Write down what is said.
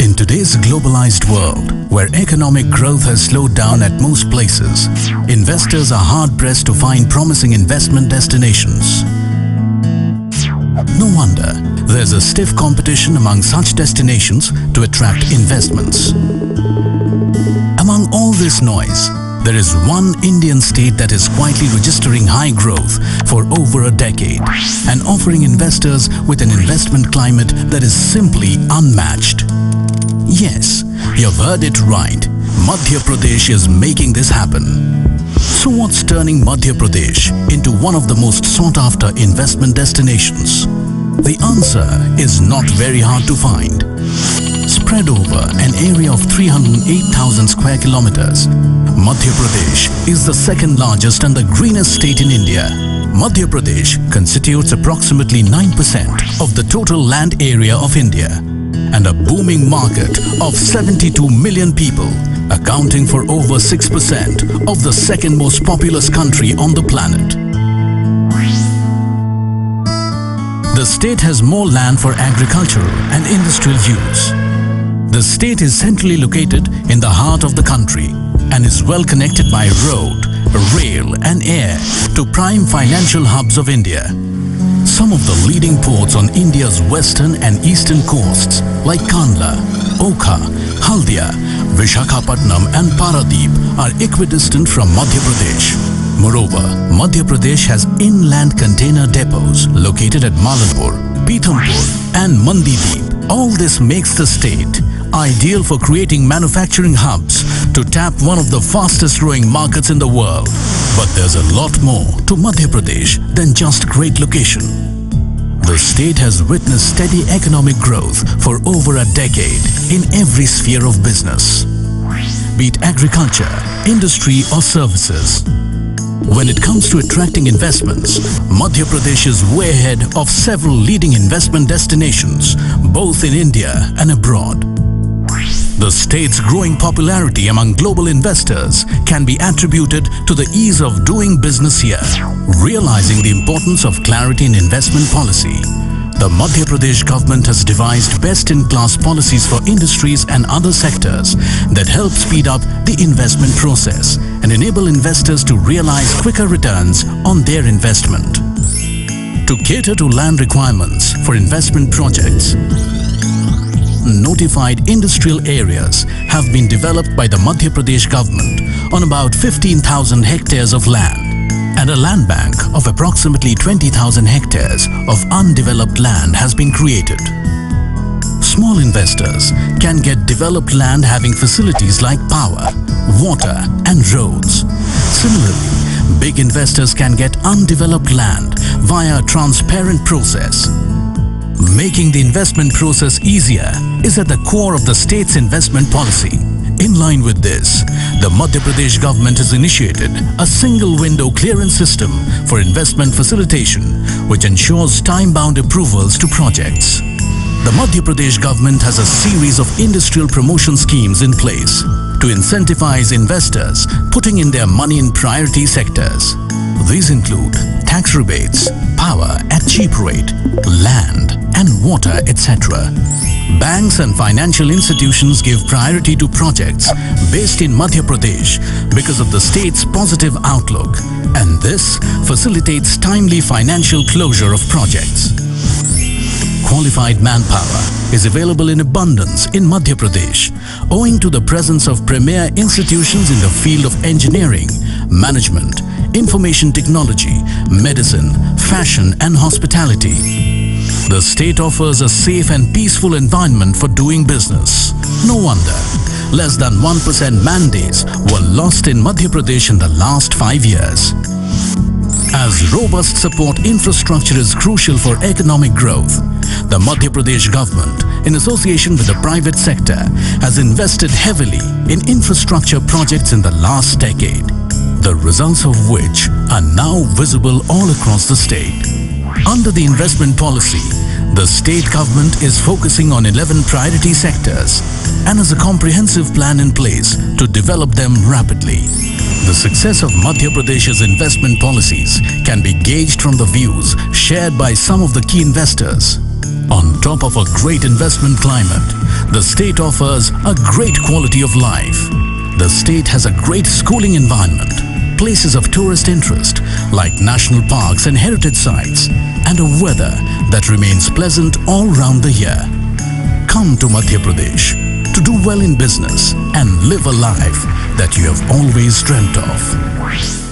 In today's globalized world, where economic growth has slowed down at most places, investors are hard-pressed to find promising investment destinations. No wonder there's a stiff competition among such destinations to attract investments. Among all this noise, there is one Indian state that is quietly registering high growth for over a decade and offering investors with an investment climate that is simply unmatched. Yes, you've heard it right. Madhya Pradesh is making this happen. So what's turning Madhya Pradesh into one of the most sought-after investment destinations? The answer is not very hard to find. Spread over an area of 308,000 square kilometers, Madhya Pradesh is the second largest and the greenest state in India. Madhya Pradesh constitutes approximately 9% of the total land area of India and a booming market of 72 million people, accounting for over 6% of the second most populous country on the planet. The state has more land for agricultural and industrial use. The state is centrally located in the heart of the country and is well connected by road, rail and air to prime financial hubs of India. Some of the leading ports on India's western and eastern coasts like Kandla, Okha, Haldia, Visakhapatnam and Paradip are equidistant from Madhya Pradesh. Moreover, Madhya Pradesh has inland container depots located at Malanpur, Pithampur and Mandideep. All this makes the state ideal for creating manufacturing hubs to tap one of the fastest growing markets in the world. But there's a lot more to Madhya Pradesh than just great location. The state has witnessed steady economic growth for over a decade in every sphere of business, be it agriculture, industry or services. When it comes to attracting investments, Madhya Pradesh is way ahead of several leading investment destinations, both in India and abroad. The state's growing popularity among global investors can be attributed to the ease of doing business here. Realizing the importance of clarity in investment policy, the Madhya Pradesh government has devised best-in-class policies for industries and other sectors that help speed up the investment process and enable investors to realize quicker returns on their investment. To cater to land requirements for investment projects, notified industrial areas have been developed by the Madhya Pradesh government on about 15,000 hectares of land and a land bank of approximately 20,000 hectares of undeveloped land has been created. Small investors can get developed land having facilities like power, water and roads. Similarly, big investors can get undeveloped land via a transparent process. Making the investment process easier is at the core of the state's investment policy. In line with this, the Madhya Pradesh government has initiated a single window clearance system for investment facilitation, which ensures time-bound approvals to projects. The Madhya Pradesh government has a series of industrial promotion schemes in place to incentivize investors putting in their money in priority sectors. These include tax rebates, power at cheap rate, land and water, etc. Banks and financial institutions give priority to projects based in Madhya Pradesh because of the state's positive outlook, and this facilitates timely financial closure of projects. Qualified manpower is available in abundance in Madhya Pradesh owing to the presence of premier institutions in the field of engineering, management, information technology, medicine, fashion and hospitality. The state offers a safe and peaceful environment for doing business. No wonder less than 1% man days were lost in Madhya Pradesh in the last 5 years. As robust support infrastructure is crucial for economic growth, the Madhya Pradesh government, in association with the private sector, has invested heavily in infrastructure projects in the last decade, the results of which are now visible all across the state. Under the investment policy, the state government is focusing on 11 priority sectors and has a comprehensive plan in place to develop them rapidly. The success of Madhya Pradesh's investment policies can be gauged from the views shared by some of the key investors. On top of a great investment climate, the state offers a great quality of life. The state has a great schooling environment, places of tourist interest like national parks and heritage sites, and a weather that remains pleasant all round the year. Come to Madhya Pradesh to do well in business and live a life that you have always dreamt of.